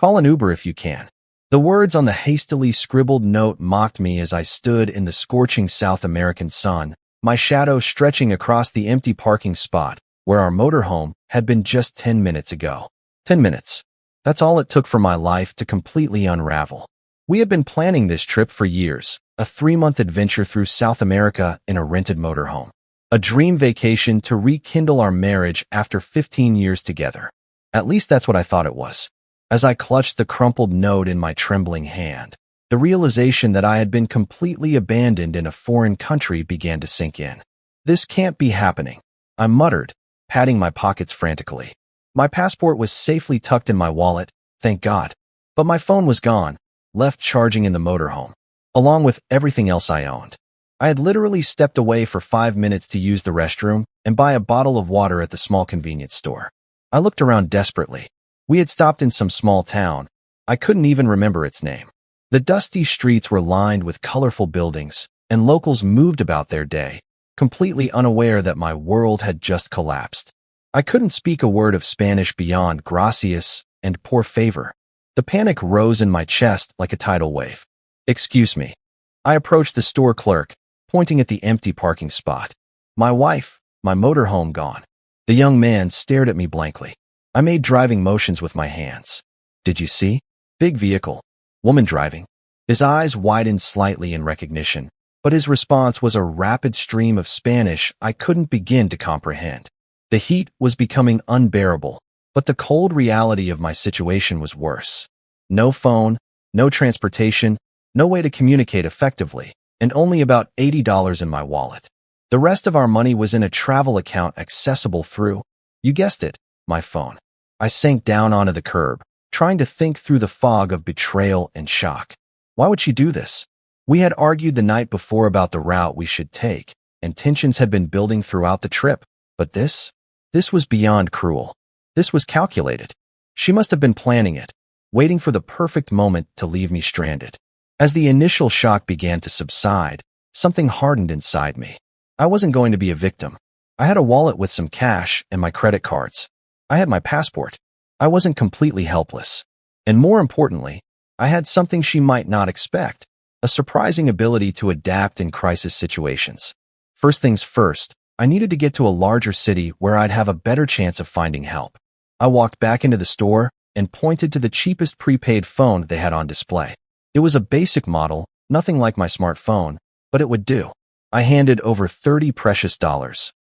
Call an Uber if you can. The words on the hastily scribbled note mocked me as I stood in the scorching South American sun, my shadow stretching across the empty parking spot where our motorhome had been just 10 minutes ago. 10 minutes. That's all it took for my life to completely unravel. We had been planning this trip for years, a 3-month adventure through South America in a rented motorhome. A dream vacation to rekindle our marriage after 15 years together. At least that's what I thought it was. As I clutched the crumpled note in my trembling hand, the realization that I had been completely abandoned in a foreign country began to sink in. This can't be happening, I muttered, patting my pockets frantically. My passport was safely tucked in my wallet, thank God. But my phone was gone, left charging in the motorhome, along with everything else I owned. I had literally stepped away for 5 minutes to use the restroom and buy a bottle of water at the small convenience store. I looked around desperately. We had stopped in some small town. I couldn't even remember its name. The dusty streets were lined with colorful buildings, and locals moved about their day, completely unaware that my world had just collapsed. I couldn't speak a word of Spanish beyond gracias and por favor. The panic rose in my chest like a tidal wave. Excuse me. I approached the store clerk, pointing at the empty parking spot. My wife, my motorhome gone. The young man stared at me blankly. I made driving motions with my hands. Did you see? Big vehicle. Woman driving. His eyes widened slightly in recognition, but his response was a rapid stream of Spanish I couldn't begin to comprehend. The heat was becoming unbearable, but the cold reality of my situation was worse. No phone, no transportation, no way to communicate effectively, and only about $80 in my wallet. The rest of our money was in a travel account accessible through, you guessed it, my phone. I sank down onto the curb, trying to think through the fog of betrayal and shock. Why would she do this? We had argued the night before about the route we should take, and tensions had been building throughout the trip. But this was beyond cruel. This was calculated. She must have been planning it, waiting for the perfect moment to leave me stranded. As the initial shock began to subside, something hardened inside me. I wasn't going to be a victim. I had a wallet with some cash and my credit cards. I had my passport. I wasn't completely helpless. And more importantly, I had something she might not expect, a surprising ability to adapt in crisis situations. First things first, I needed to get to a larger city where I'd have a better chance of finding help. I walked back into the store and pointed to the cheapest prepaid phone they had on display. It was a basic model, nothing like my smartphone, but it would do. I handed over $30 precious,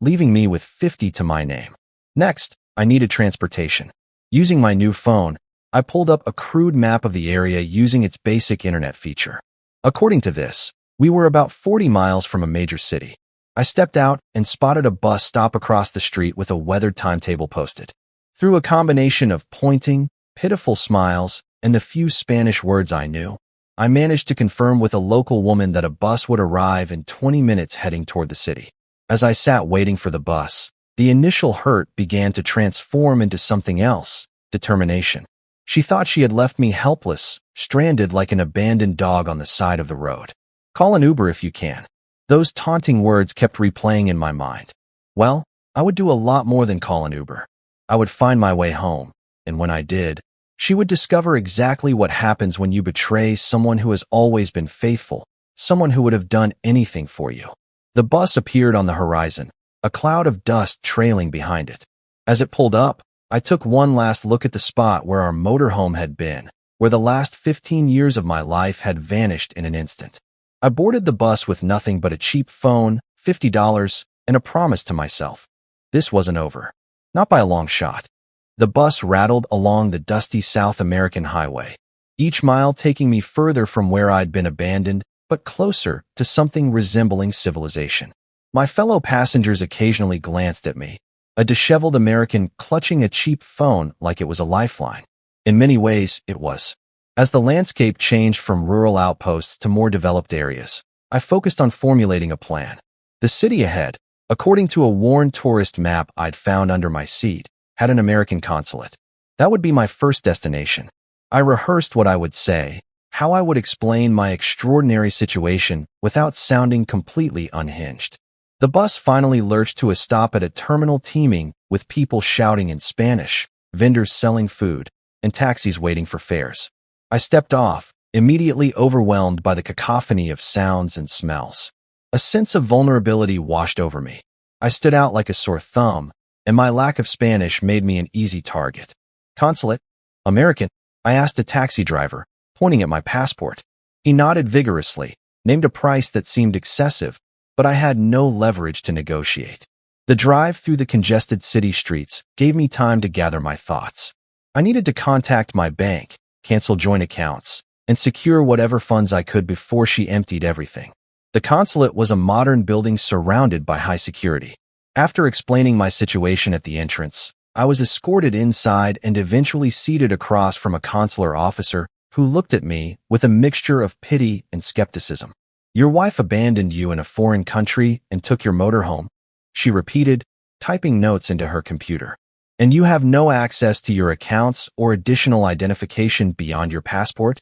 leaving me with 50 to my name. Next, I needed transportation. Using my new phone, I pulled up a crude map of the area using its basic internet feature. According to this, we were about 40 miles from a major city. I stepped out and spotted a bus stop across the street with a weathered timetable posted. Through a combination of pointing, pitiful smiles, and the few Spanish words I knew, I managed to confirm with a local woman that a bus would arrive in 20 minutes heading toward the city. As I sat waiting for the bus, the initial hurt began to transform into something else, determination. She thought she had left me helpless, stranded like an abandoned dog on the side of the road. Call an Uber if you can. Those taunting words kept replaying in my mind. Well, I would do a lot more than call an Uber. I would find my way home, and when I did, she would discover exactly what happens when you betray someone who has always been faithful, someone who would have done anything for you. The bus appeared on the horizon, a cloud of dust trailing behind it. As it pulled up, I took one last look at the spot where our motorhome had been, where the last 15 years of my life had vanished in an instant. I boarded the bus with nothing but a cheap phone, $50, and a promise to myself. This wasn't over. Not by a long shot. The bus rattled along the dusty South American highway, each mile taking me further from where I'd been abandoned, but closer to something resembling civilization. My fellow passengers occasionally glanced at me, a disheveled American clutching a cheap phone like it was a lifeline. In many ways, it was. As the landscape changed from rural outposts to more developed areas, I focused on formulating a plan. The city ahead, according to a worn tourist map I'd found under my seat, had an American consulate. That would be my first destination. I rehearsed what I would say, how I would explain my extraordinary situation without sounding completely unhinged. The bus finally lurched to a stop at a terminal teeming with people shouting in Spanish, vendors selling food, and taxis waiting for fares. I stepped off, immediately overwhelmed by the cacophony of sounds and smells. A sense of vulnerability washed over me. I stood out like a sore thumb, and my lack of Spanish made me an easy target. Consulate? American? I asked a taxi driver, pointing at my passport. He nodded vigorously, named a price that seemed excessive, but I had no leverage to negotiate. The drive through the congested city streets gave me time to gather my thoughts. I needed to contact my bank, cancel joint accounts, and secure whatever funds I could before she emptied everything. The consulate was a modern building surrounded by high security. After explaining my situation at the entrance, I was escorted inside and eventually seated across from a consular officer who looked at me with a mixture of pity and skepticism. "Your wife abandoned you in a foreign country and took your motorhome," she repeated, typing notes into her computer. "And you have no access to your accounts or additional identification beyond your passport?"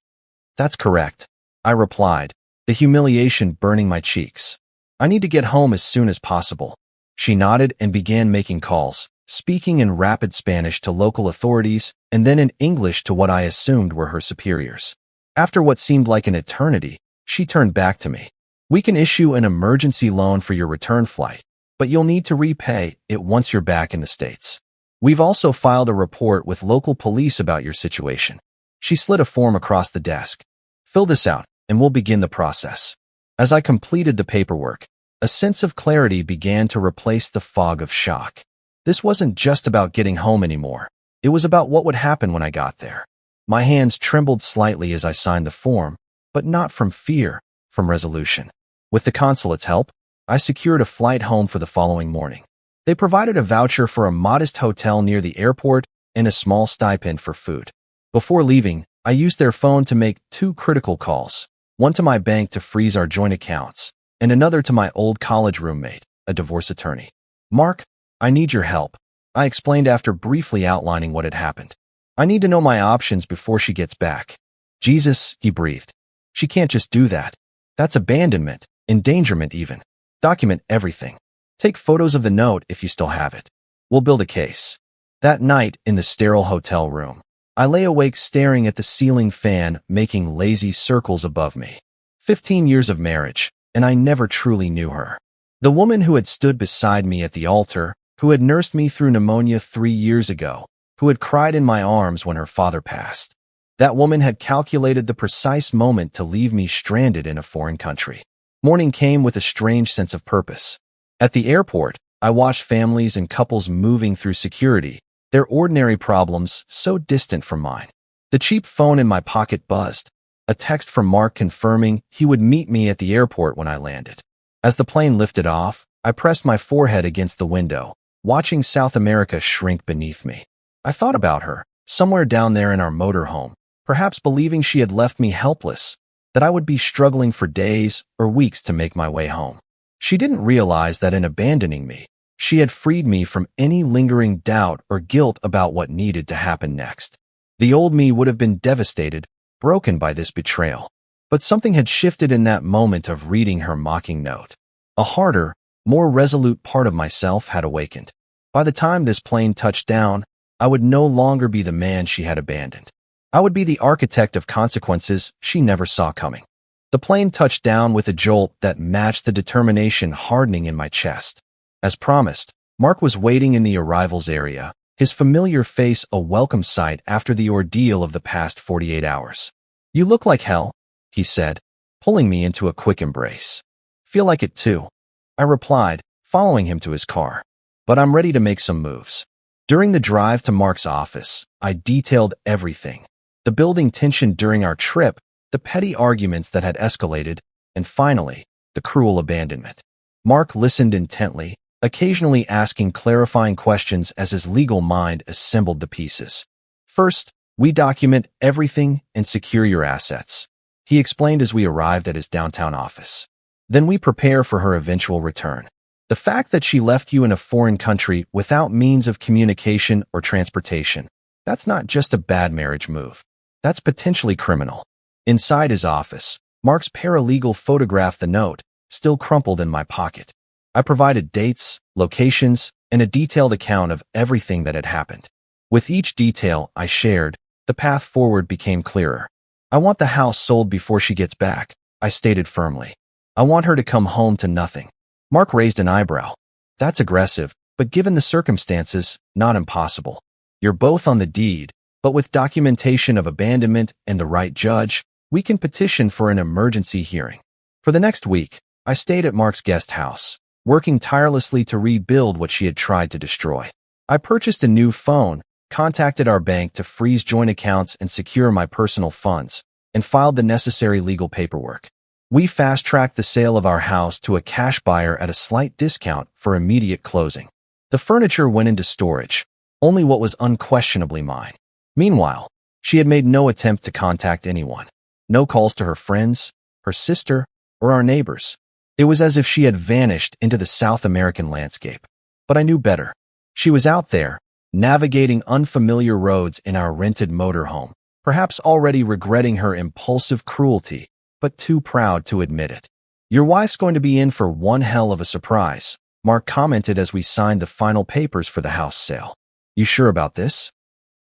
"That's correct," I replied, the humiliation burning my cheeks. "I need to get home as soon as possible." She nodded and began making calls, speaking in rapid Spanish to local authorities and then in English to what I assumed were her superiors. After what seemed like an eternity, she turned back to me. "We can issue an emergency loan for your return flight, but you'll need to repay it once you're back in the States. We've also filed a report with local police about your situation." She slid a form across the desk. "Fill this out, and we'll begin the process." As I completed the paperwork, a sense of clarity began to replace the fog of shock. This wasn't just about getting home anymore. It was about what would happen when I got there. My hands trembled slightly as I signed the form, but not from fear, from resolution. With the consulate's help, I secured a flight home for the following morning. They provided a voucher for a modest hotel near the airport and a small stipend for food. Before leaving, I used their phone to make 2 critical calls, one to my bank to freeze our joint accounts, and another to my old college roommate, a divorce attorney. "Mark, I need your help," I explained after briefly outlining what had happened. "I need to know my options before she gets back." "Jesus," he breathed. "She can't just do that. That's abandonment, endangerment even. Document everything. Take photos of the note if you still have it. We'll build a case." That night in the sterile hotel room, I lay awake staring at the ceiling fan making lazy circles above me. 15 years of marriage, and I never truly knew her. The woman who had stood beside me at the altar, who had nursed me through pneumonia 3 years ago, who had cried in my arms when her father passed. That woman had calculated the precise moment to leave me stranded in a foreign country. Morning came with a strange sense of purpose. At the airport, I watched families and couples moving through security, their ordinary problems so distant from mine. The cheap phone in my pocket buzzed, a text from Mark confirming he would meet me at the airport when I landed. As the plane lifted off, I pressed my forehead against the window, watching South America shrink beneath me. I thought about her, somewhere down there in our motorhome, perhaps believing she had left me helpless, that I would be struggling for days or weeks to make my way home. She didn't realize that in abandoning me, she had freed me from any lingering doubt or guilt about what needed to happen next. The old me would have been devastated, broken by this betrayal. But something had shifted in that moment of reading her mocking note. A harder, more resolute part of myself had awakened. By the time this plane touched down, I would no longer be the man she had abandoned. I would be the architect of consequences she never saw coming. The plane touched down with a jolt that matched the determination hardening in my chest. As promised, Mark was waiting in the arrivals area, his familiar face a welcome sight after the ordeal of the past 48 hours. "You look like hell," he said, pulling me into a quick embrace. "Feel like it too," I replied, following him to his car. "But I'm ready to make some moves." During the drive to Mark's office, I detailed everything. The building tension during our trip, the petty arguments that had escalated, and finally, the cruel abandonment. Mark listened intently, occasionally asking clarifying questions as his legal mind assembled the pieces. "First, we document everything and secure your assets," he explained as we arrived at his downtown office. "Then we prepare for her eventual return. The fact that she left you in a foreign country without means of communication or transportation, that's not just a bad marriage move. That's potentially criminal." Inside his office, Mark's paralegal photographed the note, still crumpled in my pocket. I provided dates, locations, and a detailed account of everything that had happened. With each detail I shared, The path forward became clearer. I want the house sold before she gets back, I stated firmly. I want her to come home to nothing. Mark raised an eyebrow. That's aggressive, but given the circumstances, not impossible. You're both on the deed, but with documentation of abandonment and the right judge, we can petition for an emergency hearing. For the next week, I stayed at Mark's guest house, working tirelessly to rebuild what she had tried to destroy. I purchased a new phone, contacted our bank to freeze joint accounts and secure my personal funds, and filed the necessary legal paperwork. We fast-tracked the sale of our house to a cash buyer at a slight discount for immediate closing. The furniture went into storage, only what was unquestionably mine. Meanwhile, she had made no attempt to contact anyone. No calls to her friends, her sister, or our neighbors. It was as if she had vanished into the South American landscape. But I knew better. She was out there, navigating unfamiliar roads in our rented motorhome, perhaps already regretting her impulsive cruelty, but too proud to admit it. Your wife's going to be in for one hell of a surprise, Mark commented as we signed the final papers for the house sale. You sure about this?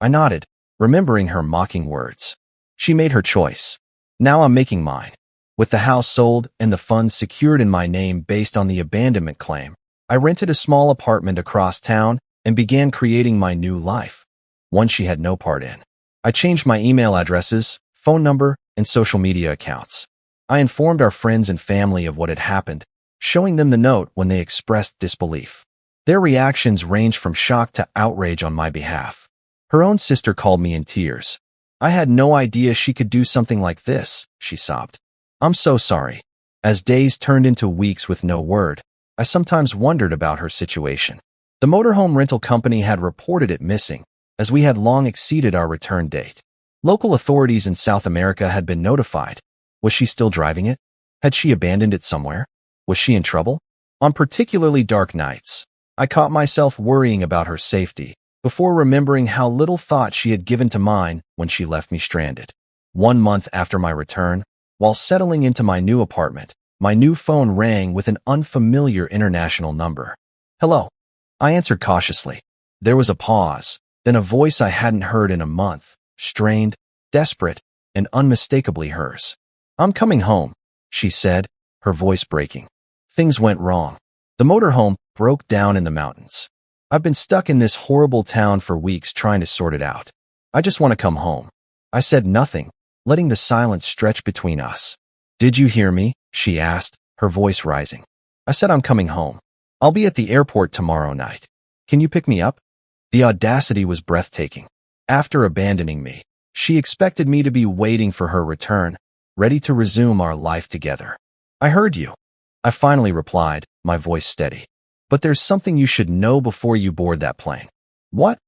I nodded, remembering her mocking words. She made her choice. Now I'm making mine. With the house sold and the funds secured in my name based on the abandonment claim, I rented a small apartment across town and began creating my new life, one she had no part in. I changed my email addresses, phone number, and social media accounts. I informed our friends and family of what had happened, showing them the note when they expressed disbelief. Their reactions ranged from shock to outrage on my behalf. Her own sister called me in tears. I had no idea she could do something like this, she sobbed. I'm so sorry. As days turned into weeks with no word, I sometimes wondered about her situation. The motorhome rental company had reported it missing, as we had long exceeded our return date. Local authorities in South America had been notified. Was she still driving it? Had she abandoned it somewhere? Was she in trouble? On particularly dark nights, I caught myself worrying about her safety, before remembering how little thought she had given to mine when she left me stranded. 1 month after my return, while settling into my new apartment, my new phone rang with an unfamiliar international number. Hello. I answered cautiously. There was a pause, then a voice I hadn't heard in a month, strained, desperate, and unmistakably hers. I'm coming home, she said, her voice breaking. Things went wrong. The motorhome broke down in the mountains. I've been stuck in this horrible town for weeks trying to sort it out. I just want to come home. I said nothing, letting the silence stretch between us. Did you hear me? She asked, her voice rising. I said I'm coming home. I'll be at the airport tomorrow night. Can you pick me up? The audacity was breathtaking. After abandoning me, she expected me to be waiting for her return, ready to resume our life together. I heard you. I finally replied, my voice steady. But there's something you should know before you board that plane. What?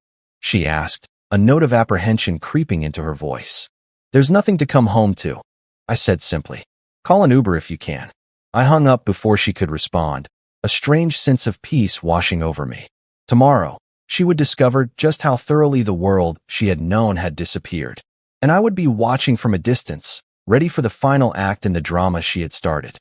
She asked, a note of apprehension creeping into her voice. There's nothing to come home to, I said simply. Call an Uber if you can. I hung up before she could respond, a strange sense of peace washing over me. Tomorrow, she would discover just how thoroughly the world she had known had disappeared, and I would be watching from a distance, ready for the final act in the drama she had started.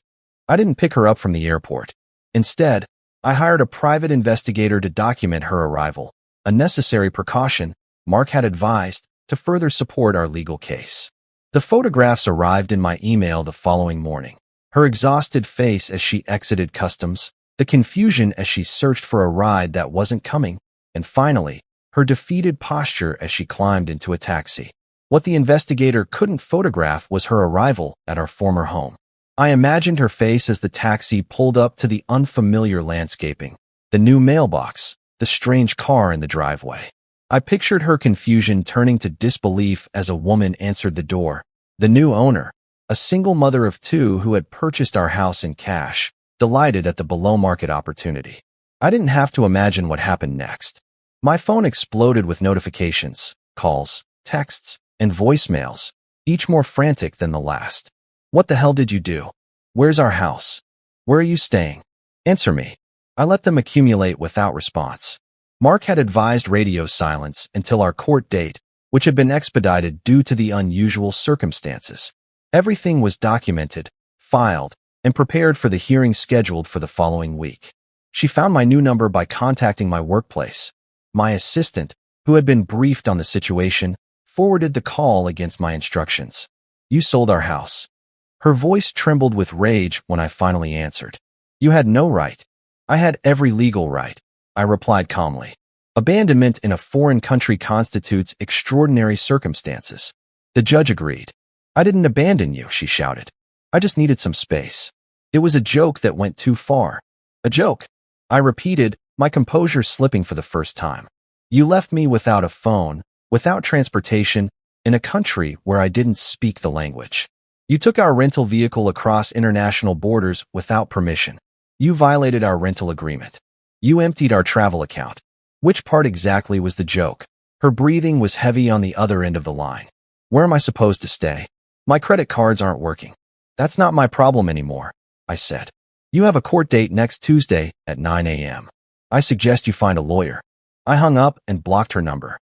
I didn't pick her up from the airport. Instead, I hired a private investigator to document her arrival, a necessary precaution Mark had advised to further support our legal case. The photographs arrived in my email the following morning. Her exhausted face as she exited customs, the confusion as she searched for a ride that wasn't coming, and finally, her defeated posture as she climbed into a taxi. What the investigator couldn't photograph was her arrival at our former home. I imagined her face as the taxi pulled up to the unfamiliar landscaping, the new mailbox, the strange car in the driveway. I pictured her confusion turning to disbelief as a woman answered the door. The new owner, a single mother of 2 who had purchased our house in cash, delighted at the below-market opportunity. I didn't have to imagine what happened next. My phone exploded with notifications, calls, texts, and voicemails, each more frantic than the last. What the hell did you do? Where's our house? Where are you staying? Answer me. I let them accumulate without response. Mark had advised radio silence until our court date, which had been expedited due to the unusual circumstances. Everything was documented, filed, and prepared for the hearing scheduled for the following week. She found my new number by contacting my workplace. My assistant, who had been briefed on the situation, forwarded the call against my instructions. You sold our house. Her voice trembled with rage when I finally answered. You had no right. I had every legal right, I replied calmly. Abandonment in a foreign country constitutes extraordinary circumstances. The judge agreed. I didn't abandon you, she shouted. I just needed some space. It was a joke that went too far. A joke, I repeated, my composure slipping for the first time. You left me without a phone, without transportation, in a country where I didn't speak the language. You took our rental vehicle across international borders without permission. You violated our rental agreement. You emptied our travel account. Which part exactly was the joke? Her breathing was heavy on the other end of the line. Where am I supposed to stay? My credit cards aren't working. That's not my problem anymore, I said. You have a court date next Tuesday at 9 a.m. I suggest you find a lawyer. I hung up and blocked her number.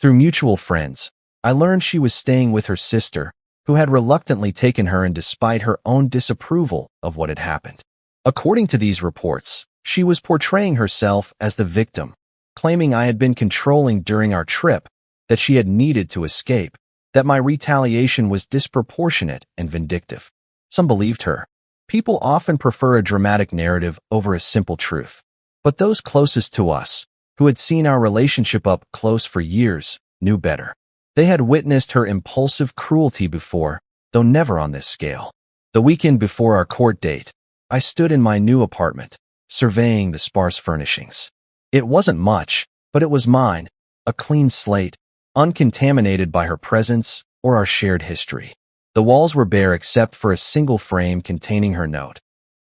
Through mutual friends, I learned she was staying with her sister, who had reluctantly taken her in despite her own disapproval of what had happened. According to these reports, she was portraying herself as the victim, claiming I had been controlling during our trip, that she had needed to escape, that my retaliation was disproportionate and vindictive. Some believed her. People often prefer a dramatic narrative over a simple truth. But those closest to us, who had seen our relationship up close for years, knew better. They had witnessed her impulsive cruelty before, though never on this scale. The weekend before our court date, I stood in my new apartment, surveying the sparse furnishings. It wasn't much, but it was mine, a clean slate, uncontaminated by her presence or our shared history. The walls were bare except for a single frame containing her note.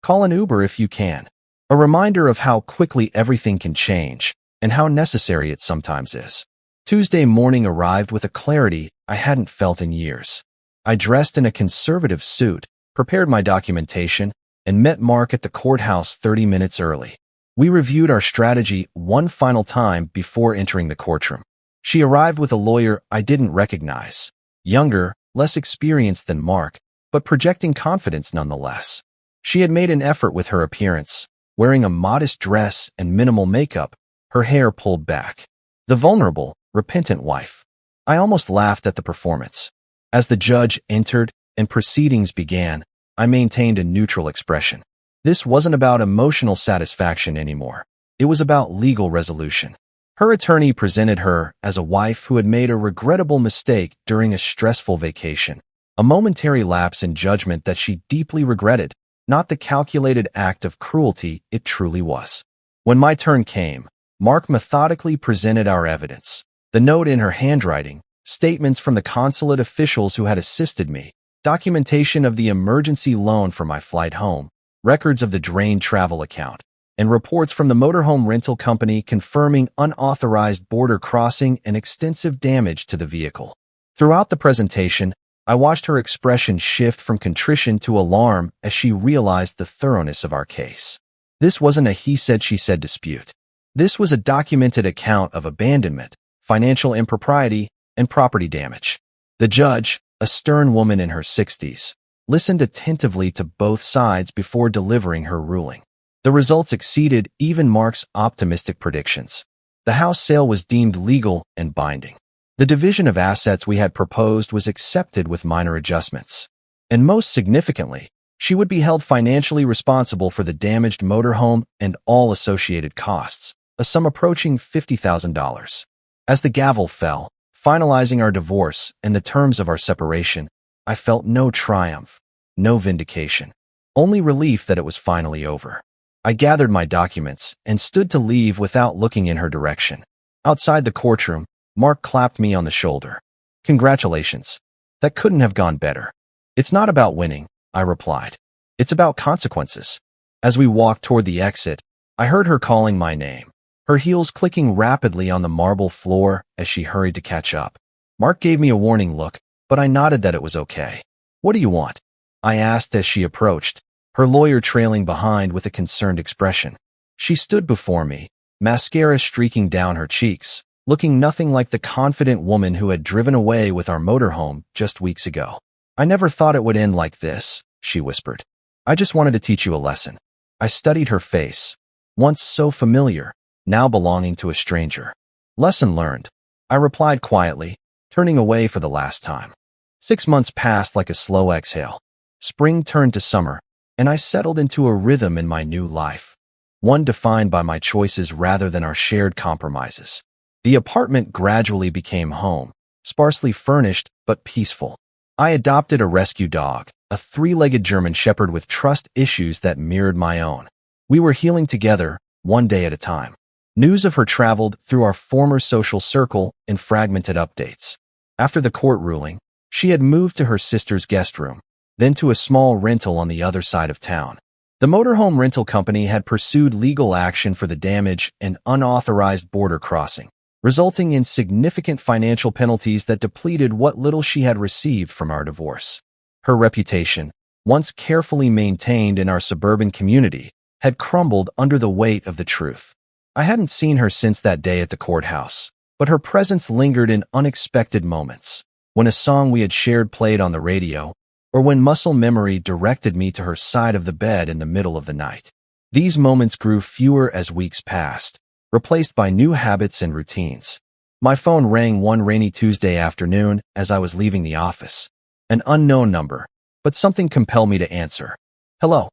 Call an Uber if you can. A reminder of how quickly everything can change and how necessary it sometimes is. Tuesday morning arrived with a clarity I hadn't felt in years. I dressed in a conservative suit, prepared my documentation, and met Mark at the courthouse 30 minutes early. We reviewed our strategy one final time before entering the courtroom. She arrived with a lawyer I didn't recognize. Younger, less experienced than Mark, but projecting confidence nonetheless. She had made an effort with her appearance, wearing a modest dress and minimal makeup, her hair pulled back. The vulnerable, repentant wife. I almost laughed at the performance. As the judge entered and proceedings began, I maintained a neutral expression. This wasn't about emotional satisfaction anymore. It was about legal resolution. Her attorney presented her as a wife who had made a regrettable mistake during a stressful vacation, a momentary lapse in judgment that she deeply regretted, not the calculated act of cruelty it truly was. When my turn came, Mark methodically presented our evidence. The note in her handwriting, statements from the consulate officials who had assisted me, documentation of the emergency loan for my flight home, records of the drained travel account, and reports from the motorhome rental company confirming unauthorized border crossing and extensive damage to the vehicle. Throughout the presentation, I watched her expression shift from contrition to alarm as she realized the thoroughness of our case. This wasn't a he-said-she-said dispute. This was a documented account of abandonment, financial impropriety, and property damage. The judge, a stern woman in her 60s, listened attentively to both sides before delivering her ruling. The results exceeded even Mark's optimistic predictions. The house sale was deemed legal and binding. The division of assets we had proposed was accepted with minor adjustments. And most significantly, she would be held financially responsible for the damaged motorhome and all associated costs, a sum approaching $50,000. As the gavel fell, finalizing our divorce and the terms of our separation, I felt no triumph, no vindication, only relief that it was finally over. I gathered my documents and stood to leave without looking in her direction. Outside the courtroom, Mark clapped me on the shoulder. Congratulations. That couldn't have gone better. It's not about winning, I replied. It's about consequences. As we walked toward the exit, I heard her calling my name, her heels clicking rapidly on the marble floor as she hurried to catch up. Mark gave me a warning look, but I nodded that it was okay. What do you want? I asked as she approached, her lawyer trailing behind with a concerned expression. She stood before me, mascara streaking down her cheeks, looking nothing like the confident woman who had driven away with our motorhome just weeks ago. I never thought it would end like this, she whispered. I just wanted to teach you a lesson. I studied her face, once so familiar, now belonging to a stranger. Lesson learned, I replied quietly, turning away for the last time. 6 months passed like a slow exhale. Spring turned to summer, and I settled into a rhythm in my new life, one defined by my choices rather than our shared compromises. The apartment gradually became home, sparsely furnished but peaceful. I adopted a rescue dog, a three-legged German Shepherd with trust issues that mirrored my own. We were healing together, one day at a time. News of her traveled through our former social circle in fragmented updates. After the court ruling, she had moved to her sister's guest room, then to a small rental on the other side of town. The motorhome rental company had pursued legal action for the damage and unauthorized border crossing, resulting in significant financial penalties that depleted what little she had received from our divorce. Her reputation, once carefully maintained in our suburban community, had crumbled under the weight of the truth. I hadn't seen her since that day at the courthouse, but her presence lingered in unexpected moments, when a song we had shared played on the radio, or when muscle memory directed me to her side of the bed in the middle of the night. These moments grew fewer as weeks passed, replaced by new habits and routines. My phone rang one rainy Tuesday afternoon as I was leaving the office. An unknown number, but something compelled me to answer. "Hello."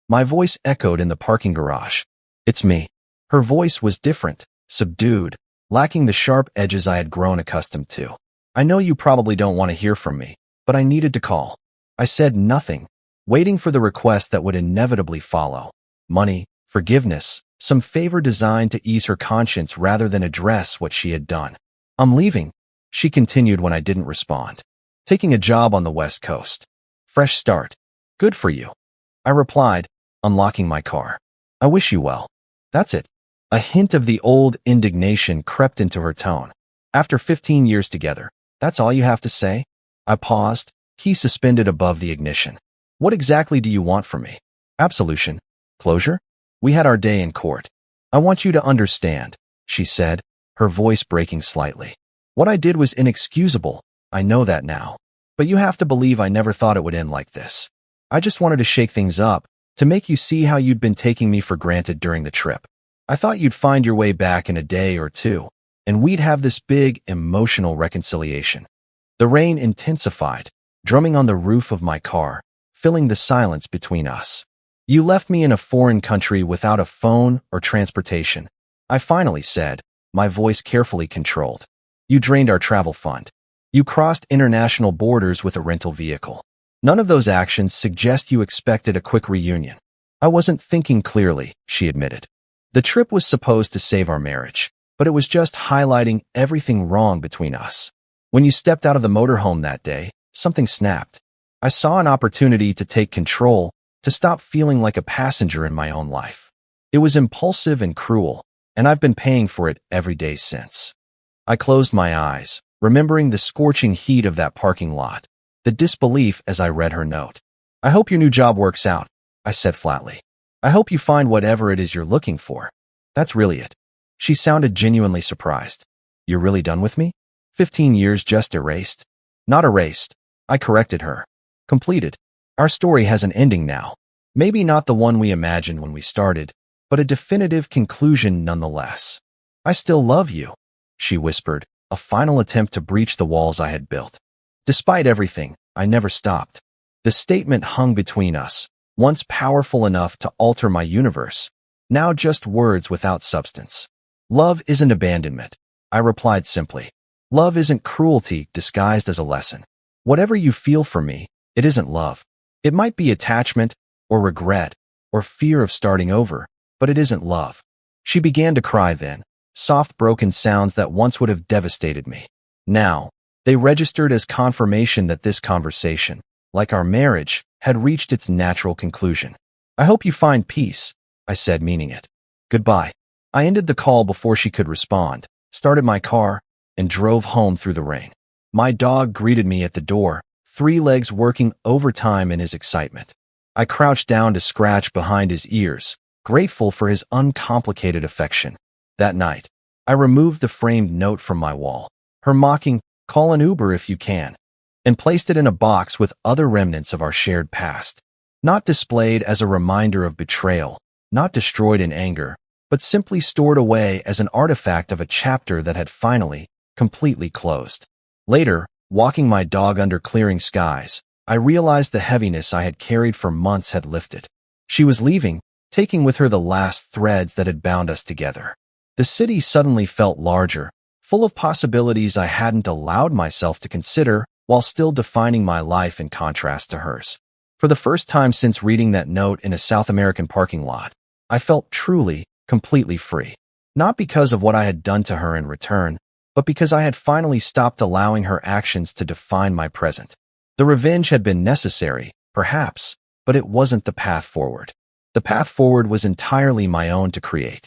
My voice echoed in the parking garage. "It's me." Her voice was different, subdued, lacking the sharp edges I had grown accustomed to. "I know you probably don't want to hear from me, but I needed to call." I said nothing, waiting for the request that would inevitably follow. Money, forgiveness, some favor designed to ease her conscience rather than address what she had done. "I'm leaving," she continued when I didn't respond. "Taking a job on the West Coast. Fresh start. Good for you." I replied, unlocking my car. "I wish you well." That's it. A hint of the old indignation crept into her tone. "After 15 years together, that's all you have to say?" I paused, key suspended above the ignition. "What exactly do you want from me? Absolution? Closure? We had our day in court. I want you to understand," she said, her voice breaking slightly. "What I did was inexcusable. I know that now. But you have to believe I never thought it would end like this. I just wanted to shake things up, to make you see how you'd been taking me for granted during the trip. I thought you'd find your way back in a day or two, and we'd have this big, emotional reconciliation." The rain intensified, drumming on the roof of my car, filling the silence between us. "You left me in a foreign country without a phone or transportation," I finally said, my voice carefully controlled. "You drained our travel fund. You crossed international borders with a rental vehicle. None of those actions suggest you expected a quick reunion." "I wasn't thinking clearly," she admitted. "The trip was supposed to save our marriage, but it was just highlighting everything wrong between us. When you stepped out of the motorhome that day, something snapped. I saw an opportunity to take control, to stop feeling like a passenger in my own life. It was impulsive and cruel, and I've been paying for it every day since." I closed my eyes, remembering the scorching heat of that parking lot, the disbelief as I read her note. "I hope your new job works out," I said flatly. "I hope you find whatever it is you're looking for." That's really it. She sounded genuinely surprised. "You're really done with me? 15 years just erased?" "Not erased," I corrected her. "Completed. Our story has an ending now. Maybe not the one we imagined when we started, but a definitive conclusion nonetheless." "I still love you," she whispered, a final attempt to breach the walls I had built. Despite everything, I never stopped. The statement hung between us, once powerful enough to alter my universe, now just words without substance. "Love isn't abandonment," I replied simply. "Love isn't cruelty disguised as a lesson. Whatever you feel for me, it isn't love. It might be attachment, or regret, or fear of starting over, but it isn't love." She began to cry then, soft broken sounds that once would have devastated me. Now, they registered as confirmation that this conversation, like our marriage, had reached its natural conclusion. "I hope you find peace," I said, meaning it. "Goodbye." I ended the call before she could respond, started my car, and drove home through the rain. My dog greeted me at the door, 3 legs working overtime in his excitement. I crouched down to scratch behind his ears, grateful for his uncomplicated affection. That night, I removed the framed note from my wall, her mocking, "Call an Uber if you can," and placed it in a box with other remnants of our shared past. Not displayed as a reminder of betrayal, not destroyed in anger, but simply stored away as an artifact of a chapter that had finally, completely closed. Later, walking my dog under clearing skies, I realized the heaviness I had carried for months had lifted. She was leaving, taking with her the last threads that had bound us together. The city suddenly felt larger, full of possibilities I hadn't allowed myself to consider while still defining my life in contrast to hers. For the first time since reading that note in a South American parking lot, I felt truly, completely free. Not because of what I had done to her in return, but because I had finally stopped allowing her actions to define my present. The revenge had been necessary, perhaps, but it wasn't the path forward. The path forward was entirely my own to create.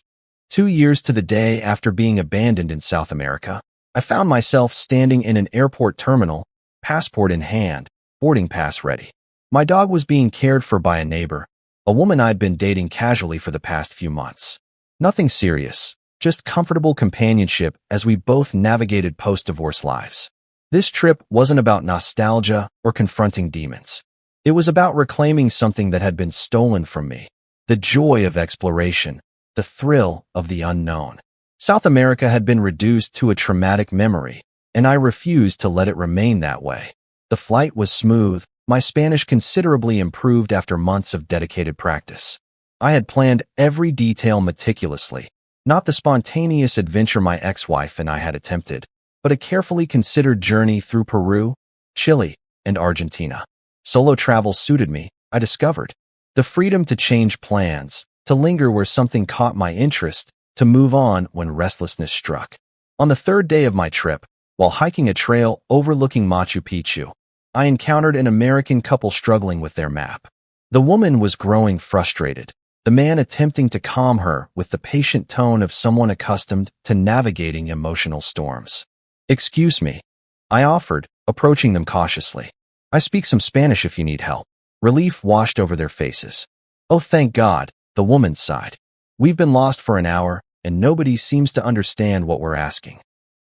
2 years to the day after being abandoned in South America, I found myself standing in an airport terminal, passport in hand, boarding pass ready. My dog was being cared for by a neighbor, a woman I'd been dating casually for the past few months. Nothing serious, just comfortable companionship as we both navigated post-divorce lives. This trip wasn't about nostalgia or confronting demons. It was about reclaiming something that had been stolen from me. The joy of exploration, the thrill of the unknown. South America had been reduced to a traumatic memory, and I refused to let it remain that way. The flight was smooth, my Spanish considerably improved after months of dedicated practice. I had planned every detail meticulously, not the spontaneous adventure my ex-wife and I had attempted, but a carefully considered journey through Peru, Chile, and Argentina. Solo travel suited me, I discovered. The freedom to change plans, to linger where something caught my interest, to move on when restlessness struck. On the third day of my trip, while hiking a trail overlooking Machu Picchu, I encountered an American couple struggling with their map. The woman was growing frustrated, the man attempting to calm her with the patient tone of someone accustomed to navigating emotional storms. "Excuse me," I offered, approaching them cautiously. "I speak some Spanish if you need help." Relief washed over their faces. "Oh, thank God," the woman sighed. "We've been lost for an hour, and nobody seems to understand what we're asking."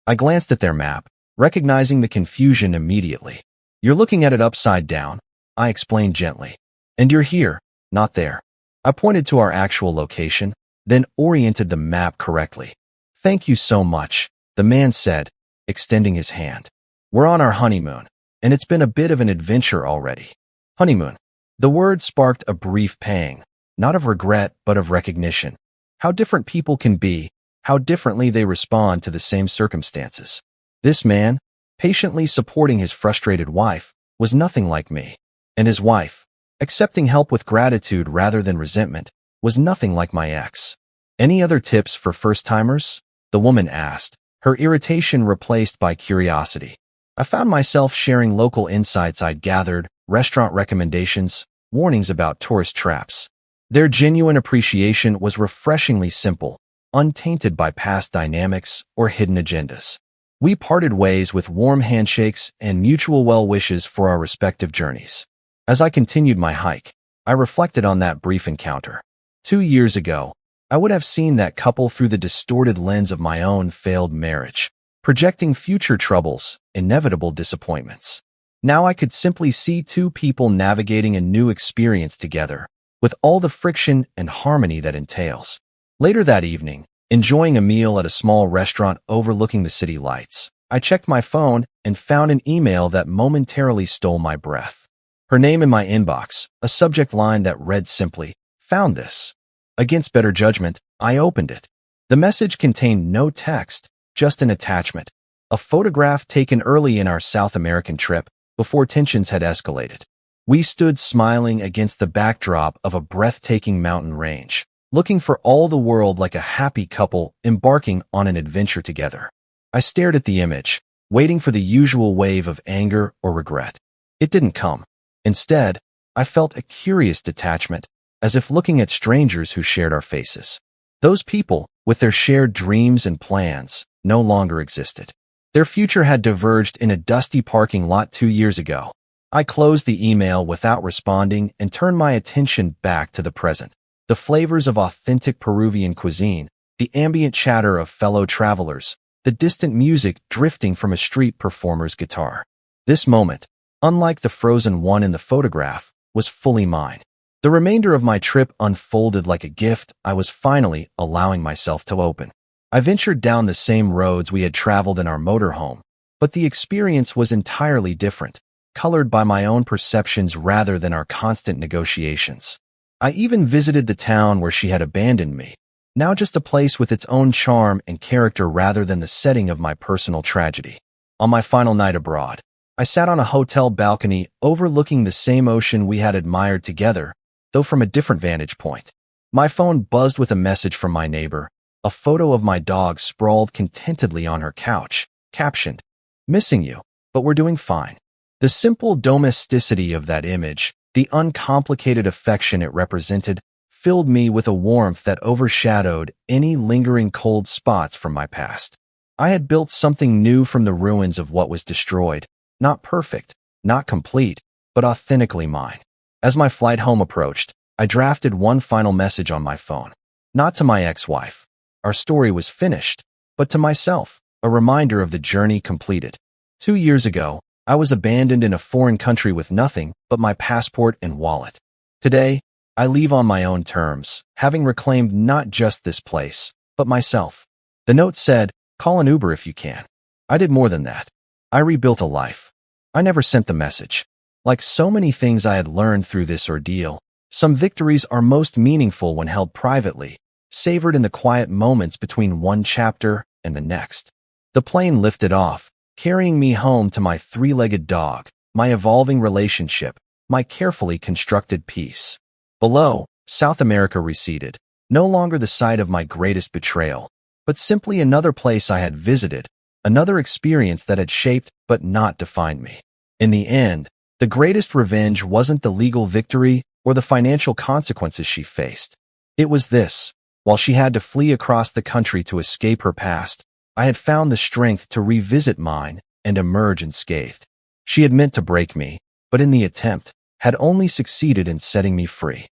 I glanced at their map, recognizing the confusion immediately. "You're looking at it upside down," I explained gently. "And you're here, not there." I pointed to our actual location, then oriented the map correctly. "Thank you so much," the man said, extending his hand. "We're on our honeymoon, and it's been a bit of an adventure already." Honeymoon. The word sparked a brief pang, not of regret but of recognition. How different people can be, how differently they respond to the same circumstances. This man, patiently supporting his frustrated wife, was nothing like me. And his wife, accepting help with gratitude rather than resentment, was nothing like my ex. "Any other tips for first-timers?" the woman asked, her irritation replaced by curiosity. I found myself sharing local insights I'd gathered, restaurant recommendations, warnings about tourist traps. Their genuine appreciation was refreshingly simple, untainted by past dynamics or hidden agendas. We parted ways with warm handshakes and mutual well wishes for our respective journeys. As I continued my hike, I reflected on that brief encounter. 2 years ago, I would have seen that couple through the distorted lens of my own failed marriage, projecting future troubles, inevitable disappointments. Now I could simply see two people navigating a new experience together, with all the friction and harmony that entails. Later that evening, enjoying a meal at a small restaurant overlooking the city lights, I checked my phone and found an email that momentarily stole my breath. Her name in my inbox, a subject line that read simply, "Found this." Against better judgment, I opened it. The message contained no text, just an attachment, a photograph taken early in our South American trip, before tensions had escalated. We stood smiling against the backdrop of a breathtaking mountain range, looking for all the world like a happy couple embarking on an adventure together. I stared at the image, waiting for the usual wave of anger or regret. It didn't come. Instead, I felt a curious detachment, as if looking at strangers who shared our faces. Those people, with their shared dreams and plans, no longer existed. Their future had diverged in a dusty parking lot 2 years ago. I closed the email without responding and turned my attention back to the present. The flavors of authentic Peruvian cuisine, the ambient chatter of fellow travelers, the distant music drifting from a street performer's guitar. This moment, unlike the frozen one in the photograph, was fully mine. The remainder of my trip unfolded like a gift I was finally allowing myself to open. I ventured down the same roads we had traveled in our motorhome, But the experience was entirely different, colored by my own perceptions rather than our constant negotiations. I even visited the town where she had abandoned me, now just a place with its own charm and character rather than the setting of my personal tragedy. On my final night abroad, I sat on a hotel balcony overlooking the same ocean we had admired together, though from a different vantage point. My phone buzzed with a message from my neighbor, a photo of my dog sprawled contentedly on her couch, captioned, "Missing you, but we're doing fine." The simple domesticity of that image, the uncomplicated affection it represented, filled me with a warmth that overshadowed any lingering cold spots from my past. I had built something new from the ruins of what was destroyed, not perfect, not complete, but authentically mine. As my flight home approached, I drafted one final message on my phone. Not to my ex-wife, our story was finished, but to myself, a reminder of the journey completed. 2 years ago, I was abandoned in a foreign country with nothing but my passport and wallet. Today, I leave on my own terms, having reclaimed not just this place, but myself. The note said, "Call an Uber if you can." I did more than that. I rebuilt a life. I never sent the message. Like so many things I had learned through this ordeal, some victories are most meaningful when held privately, savored in the quiet moments between one chapter and the next. The plane lifted off, carrying me home to my three-legged dog, my evolving relationship, my carefully constructed peace. Below, South America receded, no longer the site of my greatest betrayal, but simply another place I had visited, another experience that had shaped but not defined me. In the end, the greatest revenge wasn't the legal victory or the financial consequences she faced. It was this: while she had to flee across the country to escape her past, I had found the strength to revisit mine and emerge unscathed. She had meant to break me, but in the attempt, had only succeeded in setting me free.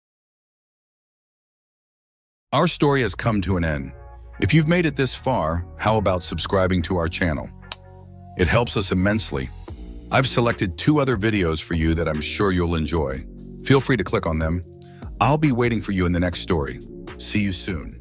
Our story has come to an end. If you've made it this far, how about subscribing to our channel? It helps us immensely. I've selected 2 other videos for you that I'm sure you'll enjoy. Feel free to click on them. I'll be waiting for you in the next story. See you soon.